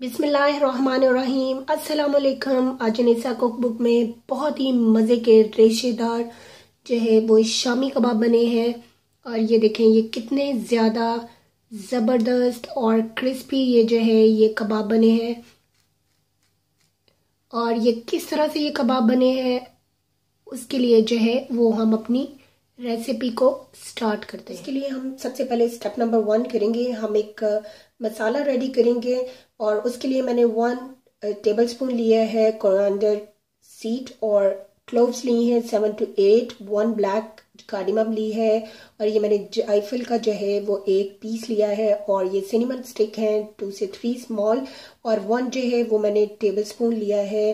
बिस्मिल्लाहिर्रहमानिर्रहीम। अस्सलाम वालेकुम। आज अनीसा कुक बुक में बहुत ही मज़े के रेशेदार जो है वो शामी कबाब बने हैं। और ये देखें ये कितने ज़्यादा ज़बरदस्त और क्रिस्पी ये जो है ये कबाब बने हैं। और ये किस तरह से ये कबाब बने हैं उसके लिए जो है वो हम अपनी रेसिपी को स्टार्ट करते हैं। इसके लिए हम सबसे पहले स्टेप नंबर 1 करेंगे। हम एक मसाला रेडी करेंगे और उसके लिए मैंने 1 टेबलस्पून लिया है कोरिएंडर सीड और क्लोव्स ली हैं 7 to 8, 1 ब्लैक कार्डिमम ली है और ये मैंने जायफल का जो है वो 1 पीस लिया है और ये सिनेमन स्टिक है 2 से 3 स्मॉल और 1 जो है वो मैंने टेबलस्पून लिया है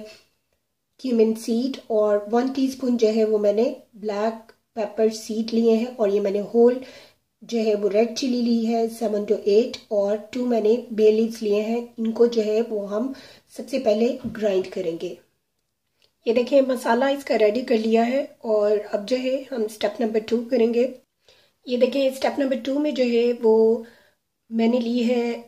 क्यूमिन सीड और 1 टीस्पून जो है वो मैंने ब्लैक पेपर सीड लिए हैं और ये मैंने होल जो है वो रेड चिली ली है 7 to 8 और 2 मैंने बे लीव्स लिए हैं। इनको जो है वो हम सबसे पहले ग्राइंड करेंगे। ये देखें मसाला इसका रेडी कर लिया है और अब जो है हम स्टेप नंबर 2 करेंगे। ये देखें स्टेप नंबर 2 में जो है वो मैंने ली है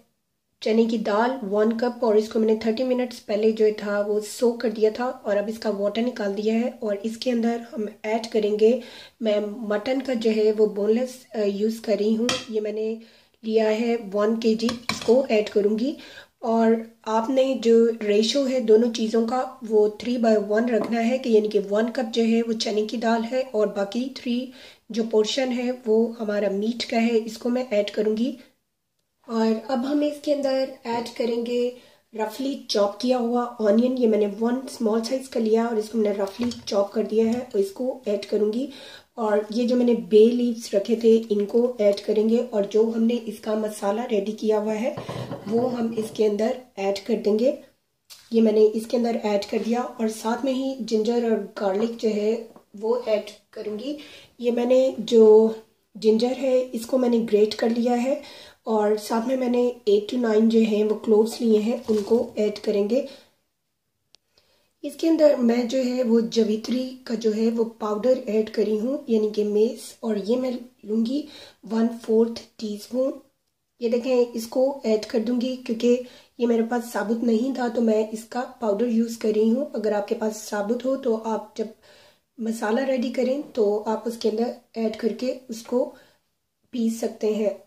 चने की दाल 1 कप और इसको मैंने 30 मिनट्स पहले जो था वो सोक कर दिया था और अब इसका वाटर निकाल दिया है और इसके अंदर हम ऐड करेंगे। मैं मटन का जो है वो बोनलेस यूज़ कर रही हूँ। ये मैंने लिया है 1 kg, इसको ऐड करूँगी और आपने जो रेशो है दोनों चीज़ों का वो 3/1 रखना है कि यानी कि 1 कप जो है वो चने की दाल है और बाकी 3 जो पोर्शन है वो हमारा मीट का है, इसको मैं ऐड करूँगी। और अब हम इसके अंदर ऐड करेंगे रफली चॉप किया हुआ ऑनियन। ये मैंने 1 स्मॉल साइज का लिया और इसको मैंने रफली चॉप कर दिया है और इसको ऐड करूँगी। और ये जो मैंने बे लीव्स रखे थे इनको ऐड करेंगे और जो हमने इसका मसाला रेडी किया हुआ है वो हम इसके अंदर ऐड कर देंगे। ये मैंने इसके अंदर ऐड कर दिया और साथ में ही जिंजर और गार्लिक जो है वो ऐड करूँगी। ये मैंने जो जिंजर है इसको मैंने ग्रेट कर लिया है और साथ में मैंने 8 to 9 जो है वो क्लोव्स लिए हैं उनको ऐड करेंगे। इसके अंदर मैं जो है वो जवित्री का जो है वो पाउडर ऐड करी हूँ यानी कि मेस और ये मैं लूँगी 1/4 टीस्पून। ये देखें इसको ऐड कर दूँगी क्योंकि ये मेरे पास साबुत नहीं था तो मैं इसका पाउडर यूज़ कर रही हूँ। अगर आपके पास साबुत हो तो आप जब मसाला रेडी करें तो आप उसके अंदर ऐड करके उसको पीस सकते हैं।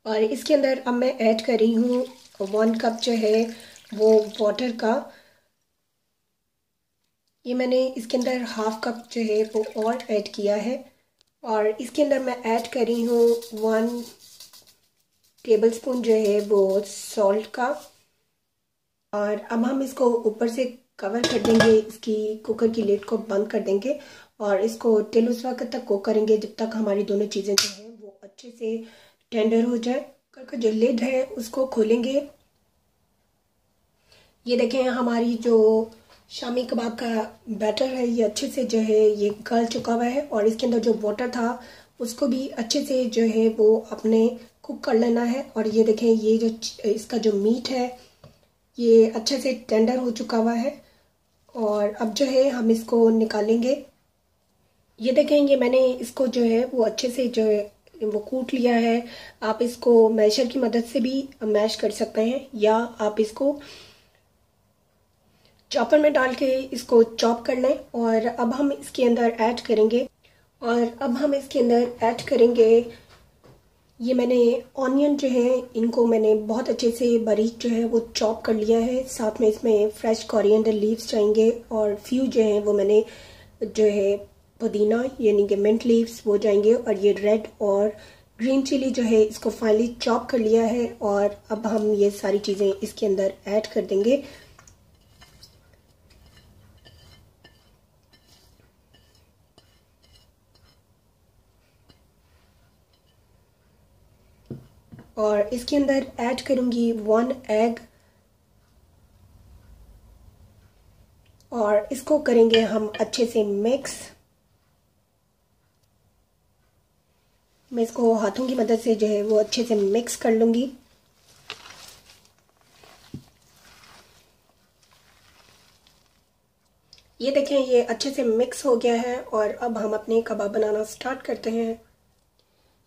और इसके अंदर अब मैं ऐड कर रही हूँ 1 कप जो है वो वाटर का। ये मैंने इसके अंदर 1/2 कप जो है वो और ऐड किया है और इसके अंदर मैं ऐड कर रही हूँ 1 टेबलस्पून जो है वो सॉल्ट का। और अब हम इसको ऊपर से कवर कर देंगे, इसकी कुकर की लिड को बंद कर देंगे और इसको टिल उस वक्त तक कुक करेंगे जब तक हमारी दोनों चीज़ें जो हैं वो अच्छे से टेंडर हो जाए। कुकर का जो लिड है उसको खोलेंगे। ये देखें हमारी जो शामी कबाब का बैटर है ये अच्छे से जो है ये गल चुका हुआ है और इसके अंदर जो वाटर था उसको भी अच्छे से जो है वो अपने कुक कर लेना है। और ये देखें ये जो इसका जो मीट है ये अच्छे से टेंडर हो चुका हुआ है और अब जो है हम इसको निकालेंगे। ये देखें ये मैंने इसको जो है वो अच्छे से जो है वो कूट लिया है। आप इसको मैशर की मदद से भी मैश कर सकते हैं या आप इसको चॉपर में डाल के इसको चॉप कर लें। और अब हम इसके अंदर ऐड करेंगे ये मैंने ऑनियन जो है इनको मैंने बहुत अच्छे से बारीक जो है वो चॉप कर लिया है। साथ में इसमें फ्रेश कोरिएंडर लीव्स जाएंगे और फ्यू जो है वो मैंने जो है पुदीना यानी कि मिंट लीव्स वो जाएंगे और ये रेड और ग्रीन चिली जो है इसको फाइनली चॉप कर लिया है और अब हम ये सारी चीज़ें इसके अंदर ऐड कर देंगे। और इसके अंदर ऐड करूँगी 1 एग और इसको करेंगे हम अच्छे से मिक्स। मैं इसको हाथों की मदद से जो है वो अच्छे से मिक्स कर लूँगी। ये देखें ये अच्छे से मिक्स हो गया है और अब हम अपने कबाब बनाना स्टार्ट करते हैं।